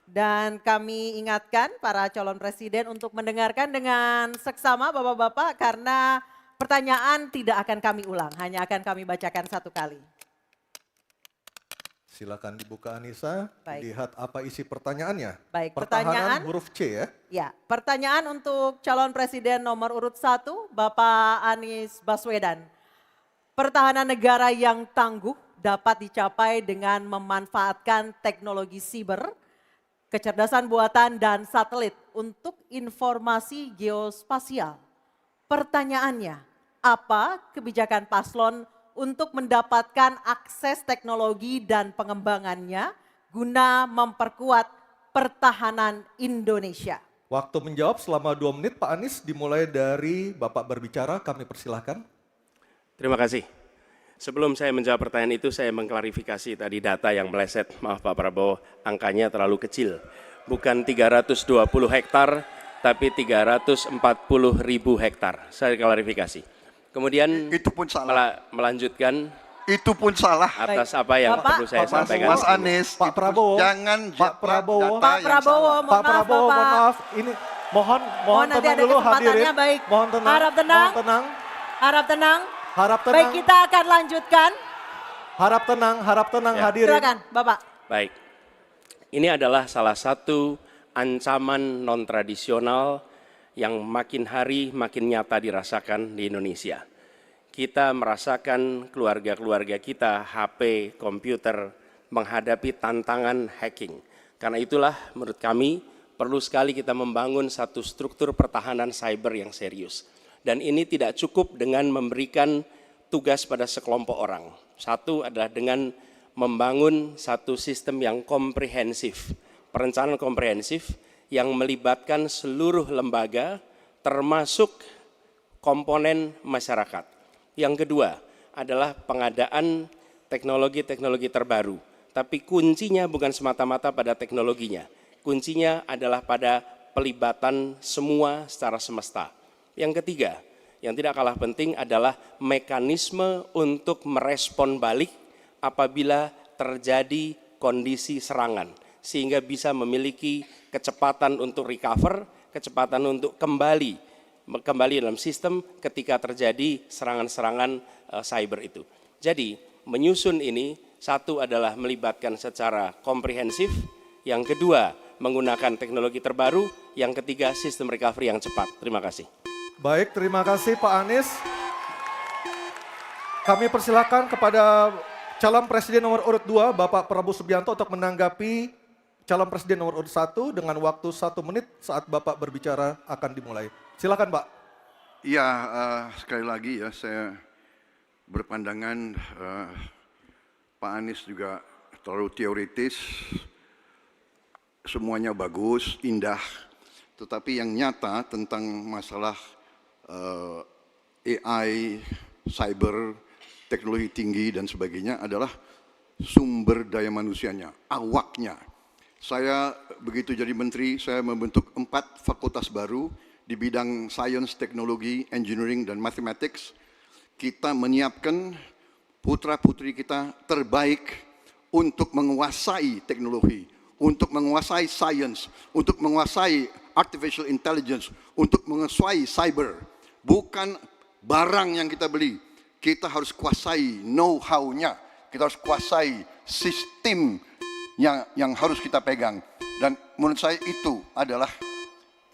Dan kami ingatkan para calon presiden untuk mendengarkan dengan seksama Bapak-Bapak karena pertanyaan tidak akan kami ulang, hanya akan kami bacakan satu kali. Silakan dibuka Anissa, Baik. lihat apa isi pertanyaannya. Baik, Pertahanan pertanyaan. huruf C ya. Ya, pertanyaan untuk calon presiden nomor urut 1, Bapak Anies Baswedan. Pertahanan negara yang tangguh dapat dicapai dengan memanfaatkan teknologi siber, kecerdasan buatan dan satelit untuk informasi geospasial. Pertanyaannya, apa kebijakan paslon untuk mendapatkan akses teknologi dan pengembangannya guna memperkuat pertahanan Indonesia? Waktu menjawab selama 2 menit, Pak Anies, dimulai dari Bapak berbicara, kami persilahkan. Terima kasih. Sebelum saya menjawab pertanyaan itu, saya mengklarifikasi tadi data yang meleset. Maaf Pak Prabowo, angkanya terlalu kecil. Bukan 320 hektar, tapi 340.000 hektar. Saya klarifikasi. Kemudian itu pun salah. Melanjutkan Itu pun salah. atas apa yang Bapak, perlu saya sampaikan. Mas Anies, Pak Prabowo, jangan Pak Prabowo, data Pak yang Prabowo, salah. mohon Pak maaf Prabowo, Bapak. mohon maaf, ini mohon Mohon nanti tenang ada dulu kesempatannya, hadirin. baik. Mohon tenang, Harap tenang. mohon tenang, Harap tenang. harap tenang, Baik, kita akan lanjutkan. harap tenang Ya. hadirin. Silakan Bapak. Baik, ini adalah salah satu ancaman non-tradisional yang makin hari makin nyata dirasakan di Indonesia. Kita merasakan keluarga-keluarga kita, HP, komputer, menghadapi tantangan hacking. Karena itulah menurut kami perlu sekali kita membangun satu struktur pertahanan cyber yang serius. Dan ini tidak cukup dengan memberikan tugas pada sekelompok orang. Satu adalah dengan membangun satu sistem yang komprehensif, perencanaan komprehensif yang melibatkan seluruh lembaga termasuk komponen masyarakat. Yang kedua adalah pengadaan teknologi-teknologi terbaru, tapi kuncinya bukan semata-mata pada teknologinya. Kuncinya adalah pada pelibatan semua secara semesta. Yang ketiga, yang tidak kalah penting adalah mekanisme untuk merespon balik apabila terjadi kondisi serangan, sehingga bisa memiliki kecepatan untuk recover, kecepatan untuk kembali dalam sistem ketika terjadi serangan-serangan cyber itu. Jadi menyusun ini, satu adalah melibatkan secara komprehensif, yang kedua menggunakan teknologi terbaru, yang ketiga sistem recovery yang cepat. Terima kasih. Baik, terima kasih Pak Anies. Kami persilakan kepada calon presiden nomor urut 2, Bapak Prabowo Subianto untuk menanggapi calon presiden nomor urut 1 dengan waktu 1 menit saat Bapak berbicara akan dimulai. Silakan Pak. Iya, sekali lagi ya saya berpandangan Pak Anies juga terlalu teoritis, semuanya bagus, indah, tetapi yang nyata tentang masalah AI, cyber, teknologi tinggi dan sebagainya adalah sumber daya manusianya, awaknya. Saya begitu jadi menteri, saya membentuk 4 fakultas baru di bidang sains, teknologi, engineering, dan mathematics. Kita menyiapkan putra-putri kita terbaik untuk menguasai teknologi, untuk menguasai sains, untuk menguasai artificial intelligence, untuk menguasai cyber. Bukan barang yang kita beli, kita harus kuasai know-how-nya, kita harus kuasai sistem yang harus kita pegang. Dan menurut saya itu adalah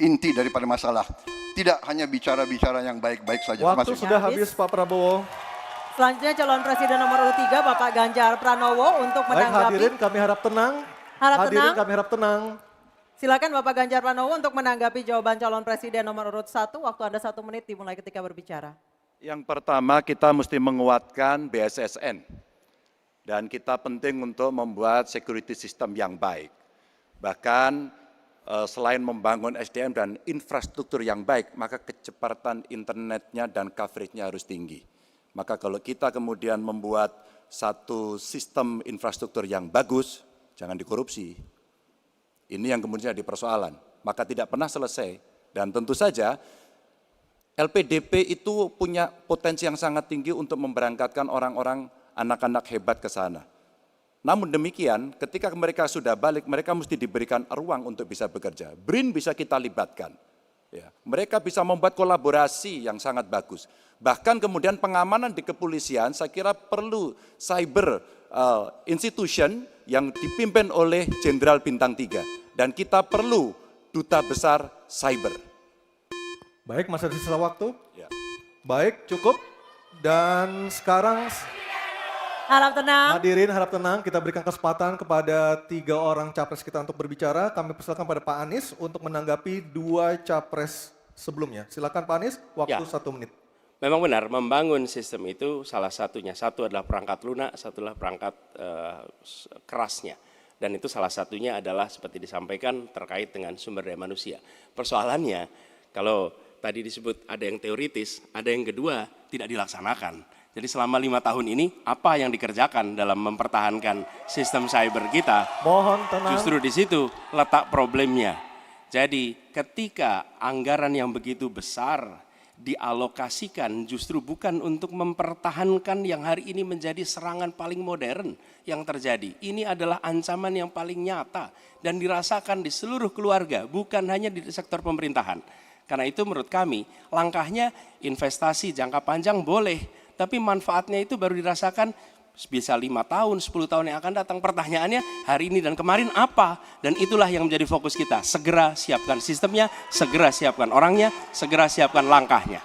inti daripada masalah. Tidak hanya bicara-bicara yang baik-baik saja. Waktu sudah habis Pak Prabowo. Selanjutnya calon presiden nomor urut 3 Bapak Ganjar Pranowo untuk Baik menanggapi. hadirin kami harap tenang. Hadirin kami harap tenang. Silakan Bapak Ganjar Pranowo untuk menanggapi jawaban calon presiden nomor urut 1. Waktu Anda 1 menit dimulai ketika berbicara. Yang pertama kita mesti menguatkan BSSN. Dan kita penting untuk membuat security system yang baik. Bahkan selain membangun SDM dan infrastruktur yang baik, maka kecepatan internetnya dan coveragenya harus tinggi. Maka kalau kita kemudian membuat satu sistem infrastruktur yang bagus, jangan dikorupsi. Ini yang kemudian jadi persoalan. Maka tidak pernah selesai. Dan tentu saja LPDP itu punya potensi yang sangat tinggi untuk memberangkatkan orang-orang, anak-anak hebat ke sana. Namun demikian, ketika mereka sudah balik, mereka mesti diberikan ruang untuk bisa bekerja. BRIN bisa kita libatkan. Ya, mereka bisa membuat kolaborasi yang sangat bagus. Bahkan kemudian pengamanan di kepolisian, saya kira perlu cyber institution yang dipimpin oleh Jenderal Bintang 3. Dan kita perlu duta besar cyber. Baik, masih ada sisa waktu. Ya. Baik, cukup. Dan sekarang Harap tenang. hadirin harap tenang, kita berikan kesempatan kepada 3 orang capres kita untuk berbicara. Kami persilakan pada Pak Anies untuk menanggapi 2 capres sebelumnya. Silakan Pak Anies, waktu Ya. 1 menit. Memang benar, membangun sistem itu salah satunya. Satu adalah perangkat lunak, satu adalah perangkat kerasnya. Dan itu salah satunya adalah seperti disampaikan terkait dengan sumber daya manusia. Persoalannya, kalau tadi disebut ada yang teoritis, ada yang kedua tidak dilaksanakan. Jadi selama 5 tahun ini, apa yang dikerjakan dalam mempertahankan sistem cyber kita? Mohon tenang. Justru di situ letak problemnya. Jadi ketika anggaran yang begitu besar dialokasikan justru bukan untuk mempertahankan yang hari ini menjadi serangan paling modern yang terjadi. Ini adalah ancaman yang paling nyata dan dirasakan di seluruh keluarga, bukan hanya di sektor pemerintahan. Karena itu menurut kami langkahnya investasi jangka panjang boleh, tapi manfaatnya itu baru dirasakan bisa 5 tahun, 10 tahun yang akan datang. Pertanyaannya hari ini dan kemarin apa? Dan itulah yang menjadi fokus kita. Segera siapkan sistemnya, segera siapkan orangnya, segera siapkan langkahnya.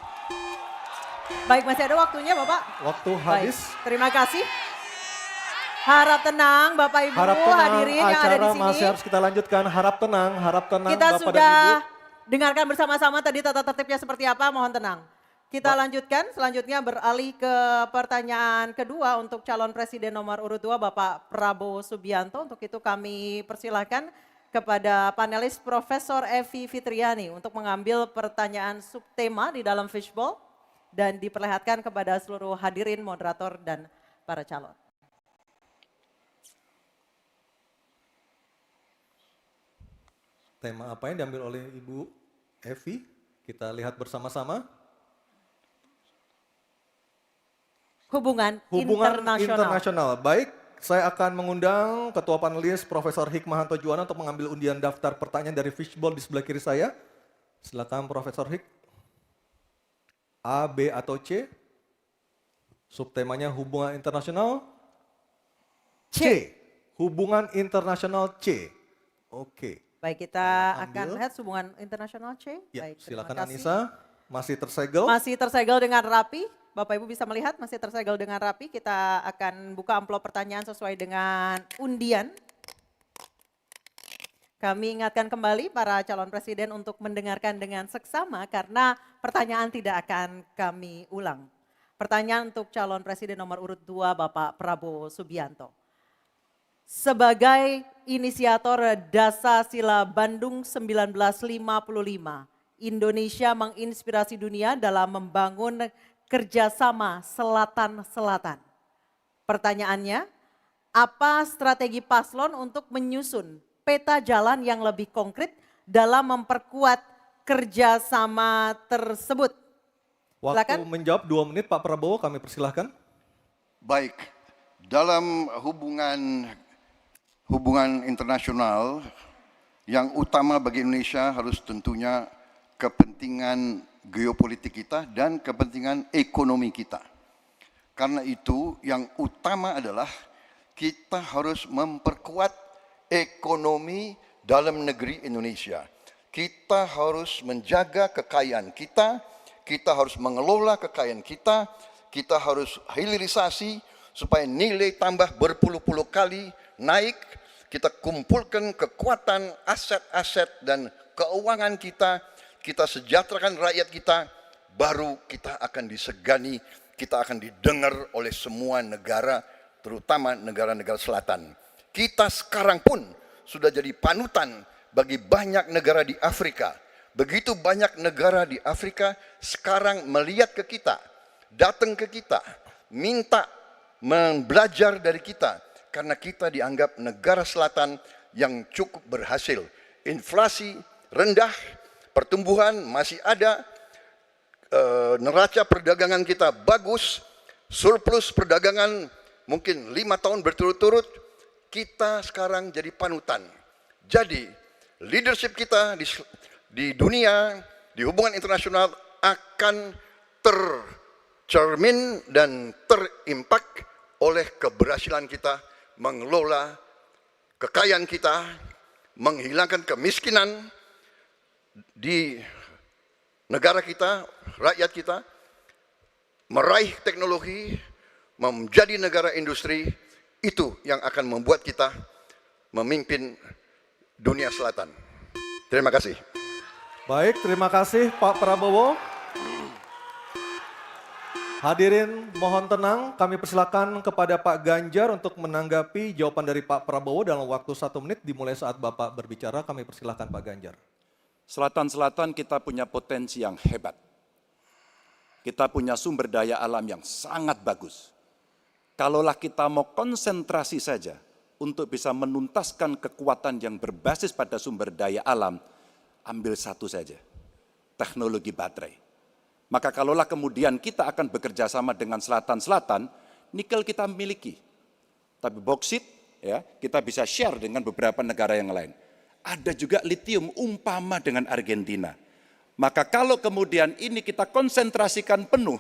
Baik, masih ada waktunya Bapak. Waktu Baik, habis. terima kasih. Harap tenang Bapak Ibu Harap tenang, hadirin yang ada di acara sini. masih harus kita lanjutkan. Harap tenang Kita Bapak dan Ibu. sudah dengarkan bersama-sama tadi tata tertibnya seperti apa, mohon tenang. Kita lanjutkan, selanjutnya beralih ke pertanyaan kedua untuk calon presiden nomor urut 2 Bapak Prabowo Subianto. Untuk itu kami persilahkan kepada panelis Profesor Evi Fitriani untuk mengambil pertanyaan subtema di dalam fishbowl dan diperlihatkan kepada seluruh hadirin, moderator, dan para calon. Tema apa yang diambil oleh Ibu Evi? Kita lihat bersama-sama. Hubungan Hubungan internasional. internasional. Baik, saya akan mengundang Ketua Panelis Profesor Hikmahanto Juwana untuk mengambil undian daftar pertanyaan dari fishbowl di sebelah kiri saya. Silakan Profesor Hik. A, B, atau C? Subtemanya hubungan internasional. C. Hubungan internasional C. Oke. Baik, kita Ambil. akan lihat hubungan internasional C. Ya, Baik, terima silakan kasih. Anissa. Masih tersegel. Masih tersegel dengan rapi. Bapak Ibu bisa melihat masih tersegel dengan rapi. Kita akan buka amplop pertanyaan sesuai dengan undian. Kami ingatkan kembali para calon presiden untuk mendengarkan dengan seksama karena pertanyaan tidak akan kami ulang. Pertanyaan untuk calon presiden nomor urut 2 Bapak Prabowo Subianto. Sebagai inisiator Dasar-Sila Bandung 1955, Indonesia menginspirasi dunia dalam membangun kerjasama selatan-selatan. Pertanyaannya, apa strategi paslon untuk menyusun peta jalan yang lebih konkret dalam memperkuat kerjasama tersebut? Waktu Silakan. menjawab 2 menit Pak Prabowo, kami persilahkan. Baik, dalam hubungan internasional yang utama bagi Indonesia harus tentunya kepentingan geopolitik kita dan kepentingan ekonomi kita. Karena itu yang utama adalah kita harus memperkuat ekonomi dalam negeri Indonesia. Kita harus menjaga kekayaan kita harus mengelola kekayaan kita harus hilirisasi supaya nilai tambah berpuluh-puluh kali naik. Kita kumpulkan kekuatan aset-aset dan keuangan kita sejahterakan rakyat kita, baru kita akan disegani, kita akan didengar oleh semua negara, terutama negara-negara selatan. Kita sekarang pun sudah jadi panutan bagi banyak negara di Afrika. Begitu banyak negara di Afrika sekarang melihat ke kita, datang ke kita, minta belajar dari kita, karena kita dianggap negara selatan yang cukup berhasil. Inflasi rendah, pertumbuhan masih ada, neraca perdagangan kita bagus, surplus perdagangan mungkin 5 tahun berturut-turut, kita sekarang jadi panutan. Jadi leadership kita di dunia, di hubungan internasional akan tercermin dan terimpak oleh keberhasilan kita mengelola kekayaan kita, menghilangkan kemiskinan di negara kita, rakyat kita, meraih teknologi, menjadi negara industri, itu yang akan membuat kita memimpin dunia selatan. Terima kasih. Baik, terima kasih Pak Prabowo. Hadirin mohon tenang, kami persilakan kepada Pak Ganjar untuk menanggapi jawaban dari Pak Prabowo dalam waktu 1 menit dimulai saat Bapak berbicara. Kami persilakan Pak Ganjar. Selatan-selatan kita punya potensi yang hebat. Kita punya sumber daya alam yang sangat bagus. Kalaulah kita mau konsentrasi saja untuk bisa menuntaskan kekuatan yang berbasis pada sumber daya alam, ambil satu saja, teknologi baterai. Maka kalaulah kemudian kita akan bekerja sama dengan selatan-selatan, nikel kita miliki. Tapi boksit, ya, kita bisa share dengan beberapa negara yang lain. Ada juga litium umpama dengan Argentina. Maka kalau kemudian ini kita konsentrasikan penuh,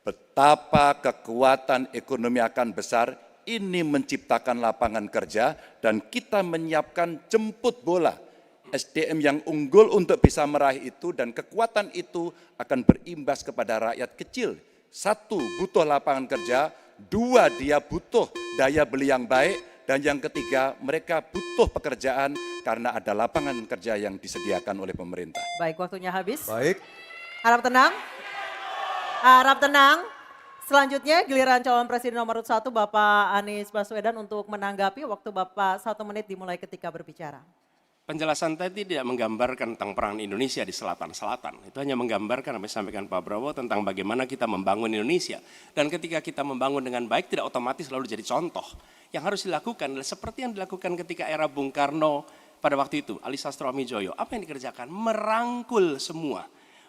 betapa kekuatan ekonomi akan besar, ini menciptakan lapangan kerja dan kita menyiapkan jemput bola SDM yang unggul untuk bisa meraih itu, dan kekuatan itu akan berimbas kepada rakyat kecil. 1, butuh lapangan kerja, 2, dia butuh daya beli yang baik, dan yang ketiga, mereka butuh pekerjaan karena ada lapangan kerja yang disediakan oleh pemerintah. Baik, waktunya habis. Baik. Harap tenang. Harap tenang. Selanjutnya giliran calon presiden nomor 1 Bapak Anies Baswedan untuk menanggapi. Waktu Bapak 1 menit dimulai ketika berbicara. Penjelasan tadi tidak menggambarkan tentang peran Indonesia di selatan-selatan. Itu hanya menggambarkan apa yang disampaikan Pak Prabowo tentang bagaimana kita membangun Indonesia. Dan ketika kita membangun dengan baik tidak otomatis lalu jadi contoh. Yang harus dilakukan adalah seperti yang dilakukan ketika era Bung Karno pada waktu itu, Ali Sastroamidjojo. Apa yang dikerjakan? Merangkul semua.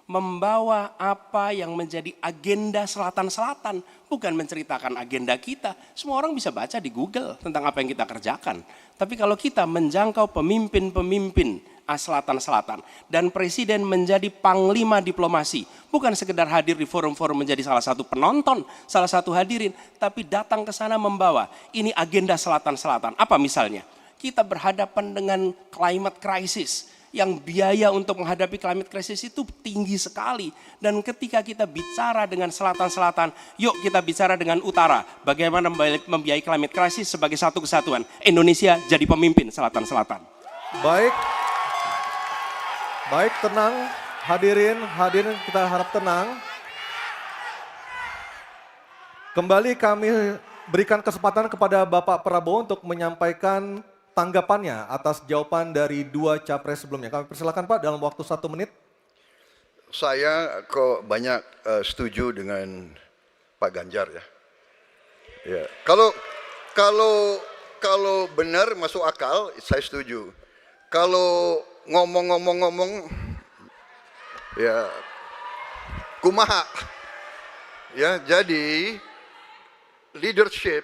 Membawa apa yang menjadi agenda selatan-selatan, bukan menceritakan agenda kita. Semua orang bisa baca di Google tentang apa yang kita kerjakan. Tapi kalau kita menjangkau pemimpin-pemimpin selatan-selatan dan presiden menjadi panglima diplomasi, bukan sekedar hadir di forum-forum menjadi salah satu penonton, salah satu hadirin, tapi datang ke sana membawa ini agenda selatan-selatan. Apa misalnya? Kita berhadapan dengan climate crisis, yang biaya untuk menghadapi climate crisis itu tinggi sekali. Dan ketika kita bicara dengan selatan-selatan, yuk kita bicara dengan utara. Bagaimana membiayai climate crisis sebagai satu kesatuan. Indonesia jadi pemimpin selatan-selatan. Baik. Baik, tenang. Hadirin kita harap tenang. Kembali kami berikan kesempatan kepada Bapak Prabowo untuk menyampaikan tanggapannya atas jawaban dari 2 capres sebelumnya. Kami persilakan Pak dalam waktu 1 menit. Saya kok banyak setuju dengan Pak Ganjar ya. Ya. Kalau benar masuk akal, saya setuju. Kalau ngomong ya kumaha. Ya, jadi leadership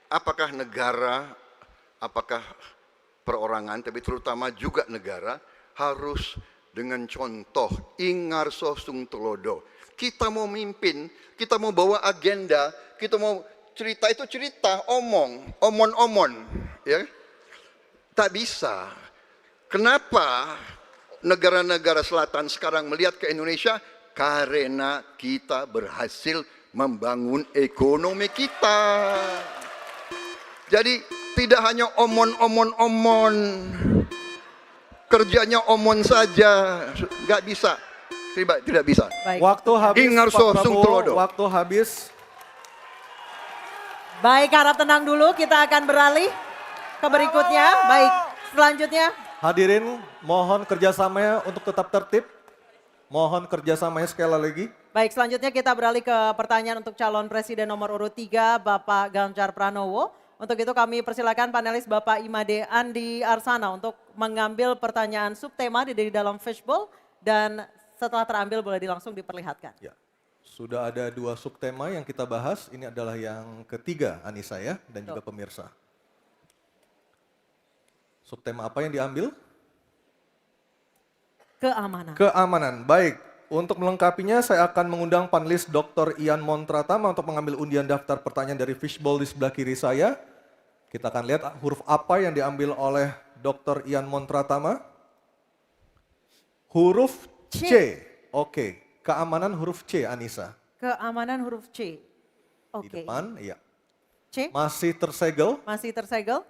apakah negara, apakah perorangan, tapi terutama juga negara harus dengan contoh ingarso sung telodo. Kita mau mimpin, kita mau bawa agenda, kita mau cerita itu cerita, omon, ya. Tak bisa. Kenapa negara-negara selatan sekarang melihat ke Indonesia? Karena kita berhasil membangun ekonomi kita. Jadi tidak hanya omon, kerjanya omon saja, nggak bisa, tidak bisa. Baik. Waktu habis Ingarso Pak sung Prabowo, telodo. waktu habis. Baik, harap tenang dulu. Kita akan beralih ke berikutnya. Baik, selanjutnya. Hadirin mohon kerjasamanya untuk tetap tertib. Mohon kerjasamanya sekali lagi. Baik, selanjutnya kita beralih ke pertanyaan untuk calon presiden nomor urut 3 Bapak Ganjar Pranowo. Untuk itu kami persilakan panelis Bapak Imade Andi Arsana untuk mengambil pertanyaan subtema dari dalam fishbowl dan setelah terambil boleh langsung diperlihatkan. Ya. Sudah ada 2 subtema yang kita bahas. Ini adalah yang ketiga Anissa ya dan juga pemirsa. Subtema apa yang diambil? Keamanan. Keamanan. Baik, untuk melengkapinya saya akan mengundang panelis Dr. Ian Montratama untuk mengambil undian daftar pertanyaan dari fishbowl di sebelah kiri saya. Kita akan lihat huruf apa yang diambil oleh Dr. Ian Montratama. Huruf C. Oke, keamanan huruf C, Anissa. Keamanan huruf C. Di Oke. depan, iya. C Masih tersegel. masih tersegel.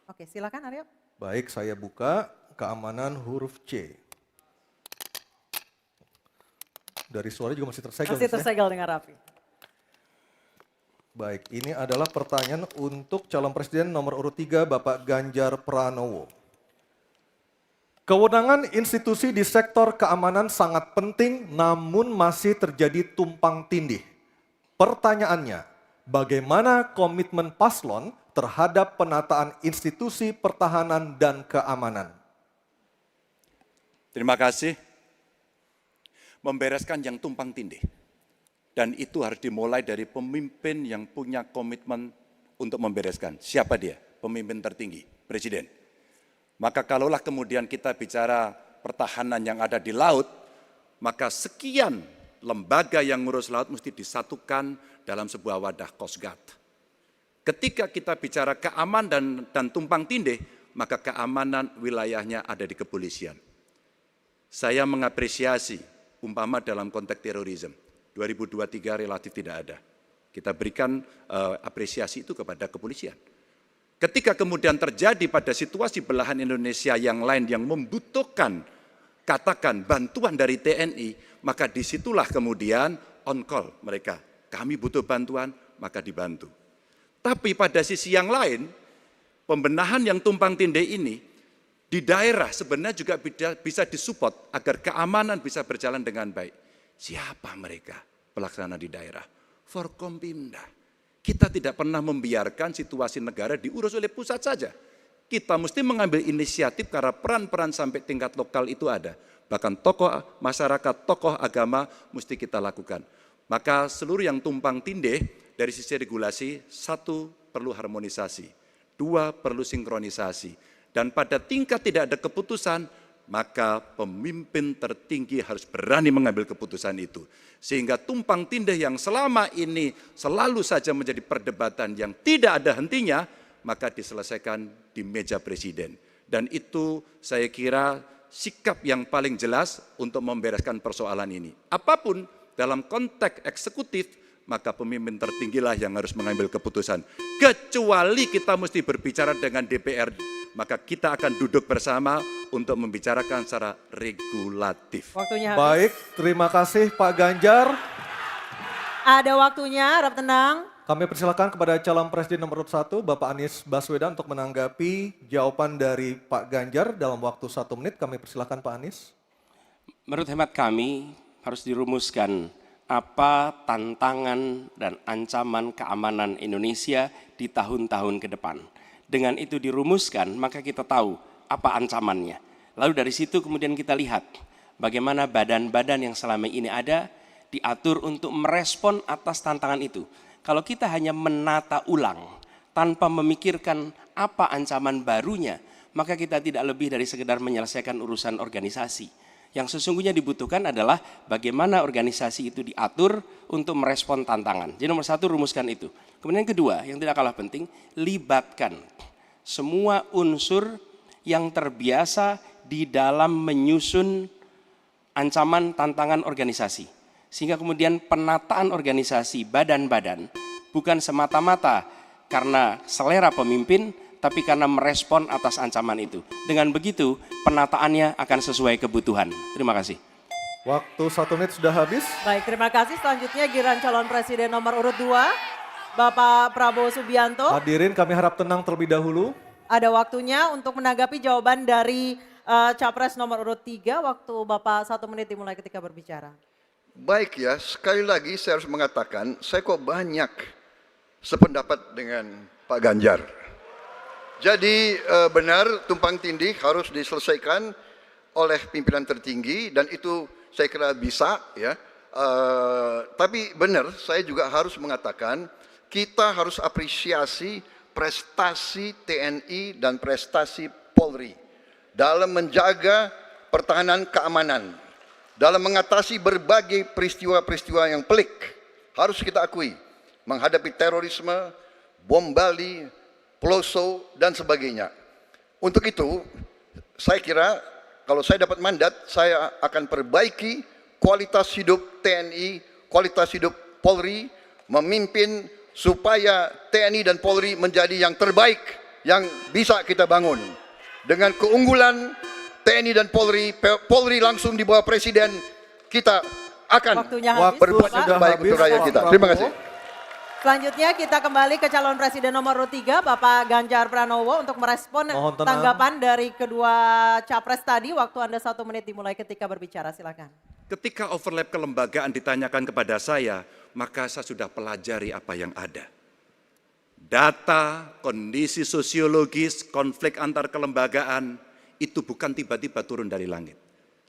Oke, silakan Aryo. Baik, saya buka keamanan huruf C. Dari suara juga masih tersegel. Masih Miss, ya? tersegel dengan rapi. Baik, ini adalah pertanyaan untuk calon presiden nomor urut 3, Bapak Ganjar Pranowo. Kewenangan institusi di sektor keamanan sangat penting, namun masih terjadi tumpang tindih. Pertanyaannya, bagaimana komitmen paslon terhadap penataan institusi pertahanan dan keamanan? Terima kasih. Membereskan yang tumpang tindih. Dan itu harus dimulai dari pemimpin yang punya komitmen untuk membereskan. Siapa dia? Pemimpin tertinggi, Presiden. Maka kalaulah kemudian kita bicara pertahanan yang ada di laut, maka sekian lembaga yang ngurus laut mesti disatukan dalam sebuah wadah Coast Guard. Ketika kita bicara keamanan dan tumpang tindih, maka keamanan wilayahnya ada di kepolisian. Saya mengapresiasi umpama dalam konteks terorisme, 2023 relatif tidak ada. Kita berikan apresiasi itu kepada kepolisian. Ketika kemudian terjadi pada situasi belahan Indonesia yang lain yang membutuhkan, katakan bantuan dari TNI, maka disitulah kemudian on call mereka. Kami butuh bantuan, maka dibantu. Tapi pada sisi yang lain, pembenahan yang tumpang tindih ini, di daerah sebenarnya juga bisa disupport agar keamanan bisa berjalan dengan baik. Siapa mereka pelaksana di daerah? Forkompimda. Kita tidak pernah membiarkan situasi negara diurus oleh pusat saja. Kita mesti mengambil inisiatif karena peran-peran sampai tingkat lokal itu ada. Bahkan tokoh masyarakat, tokoh agama mesti kita lakukan. Maka seluruh yang tumpang tindih dari sisi regulasi, 1 perlu harmonisasi, 2 perlu sinkronisasi. Dan pada tingkat tidak ada keputusan, maka pemimpin tertinggi harus berani mengambil keputusan itu. Sehingga tumpang tindih yang selama ini selalu saja menjadi perdebatan yang tidak ada hentinya, maka diselesaikan di meja presiden. Dan itu saya kira sikap yang paling jelas untuk membereskan persoalan ini. Apapun dalam konteks eksekutif, maka pemimpin tertinggilah yang harus mengambil keputusan. Kecuali kita mesti berbicara dengan DPR, maka kita akan duduk bersama untuk membicarakan secara regulatif. Waktunya habis. Baik, terima kasih Pak Ganjar. Ada waktunya, harap tenang. Kami persilakan kepada calon presiden nomor urut 1, Bapak Anies Baswedan untuk menanggapi jawaban dari Pak Ganjar dalam waktu 1 menit. Kami persilakan Pak Anies. Menurut hemat kami harus dirumuskan apa tantangan dan ancaman keamanan Indonesia di tahun-tahun ke depan. Dengan itu dirumuskan, maka kita tahu apa ancamannya. Lalu dari situ kemudian kita lihat bagaimana badan-badan yang selama ini ada diatur untuk merespon atas tantangan itu. Kalau kita hanya menata ulang tanpa memikirkan apa ancaman barunya, maka kita tidak lebih dari sekedar menyelesaikan urusan organisasi. Yang sesungguhnya dibutuhkan adalah bagaimana organisasi itu diatur untuk merespon tantangan. Jadi nomor 1 rumuskan itu. Kemudian yang kedua yang tidak kalah penting, libatkan semua unsur yang terbiasa di dalam menyusun ancaman tantangan organisasi. Sehingga kemudian penataan organisasi badan-badan bukan semata-mata karena selera pemimpin, tapi karena merespon atas ancaman itu. Dengan begitu, penataannya akan sesuai kebutuhan. Terima kasih. Waktu 1 menit sudah habis. Baik, terima kasih. Selanjutnya giliran calon presiden nomor urut 2, Bapak Prabowo Subianto. Hadirin kami harap tenang terlebih dahulu. Ada waktunya untuk menanggapi jawaban dari Capres nomor urut 3. Waktu Bapak 1 menit dimulai ketika berbicara. Baik ya, sekali lagi saya harus mengatakan, saya kok banyak sependapat dengan Pak Ganjar. Jadi benar tumpang tindih harus diselesaikan oleh pimpinan tertinggi dan itu saya kira bisa ya. Tapi benar saya juga harus mengatakan kita harus apresiasi prestasi TNI dan prestasi Polri dalam menjaga pertahanan keamanan, dalam mengatasi berbagai peristiwa-peristiwa yang pelik, harus kita akui, menghadapi terorisme, bom Bali, Peloso, dan sebagainya. Untuk itu, saya kira kalau saya dapat mandat, saya akan perbaiki kualitas hidup TNI, kualitas hidup Polri, memimpin supaya TNI dan Polri menjadi yang terbaik yang bisa kita bangun. Dengan keunggulan TNI dan Polri, Polri langsung di bawah Presiden, kita akan Waktunya habis, berbuat Bapak. yang terbaik untuk rakyat kita. Terima kasih. Selanjutnya kita kembali ke calon presiden nomor urut 3, Bapak Ganjar Pranowo untuk merespon Mohon tenang. tanggapan dari kedua capres tadi. Waktu Anda 1 menit dimulai ketika berbicara, silakan. Ketika overlap kelembagaan ditanyakan kepada saya, maka saya sudah pelajari apa yang ada. Data, kondisi sosiologis, konflik antar kelembagaan, itu bukan tiba-tiba turun dari langit.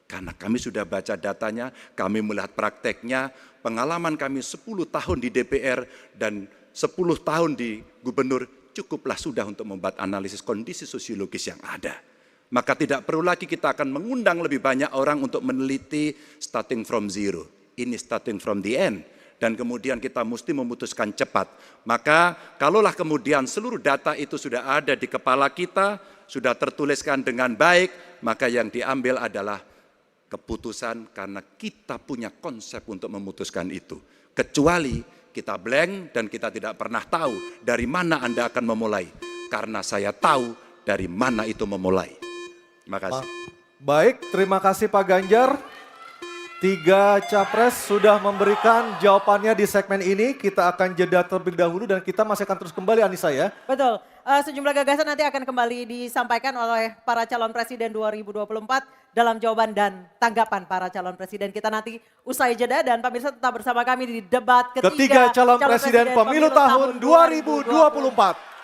Karena kami sudah baca datanya, kami melihat prakteknya, pengalaman kami 10 tahun di DPR dan 10 tahun di gubernur, cukuplah sudah untuk membuat analisis kondisi sosiologis yang ada. Maka tidak perlu lagi kita akan mengundang lebih banyak orang untuk meneliti starting from zero. Ini starting from the end. Dan kemudian kita mesti memutuskan cepat. Maka kalaulah kemudian seluruh data itu sudah ada di kepala kita, sudah tertuliskan dengan baik, maka yang diambil adalah keputusan karena kita punya konsep untuk memutuskan itu. Kecuali kita blank dan kita tidak pernah tahu dari mana Anda akan memulai. Karena saya tahu dari mana itu memulai. Terima kasih. Baik, terima kasih Pak Ganjar. 3 capres sudah memberikan jawabannya di segmen ini. Kita akan jeda terlebih dahulu dan kita masih akan terus kembali, Anissa ya. Betul, sejumlah gagasan nanti akan kembali disampaikan oleh para calon presiden 2024 dalam jawaban dan tanggapan para calon presiden. Kita nanti usai jeda dan pemirsa tetap bersama kami di debat Ketiga calon presiden pemilu tahun 2024.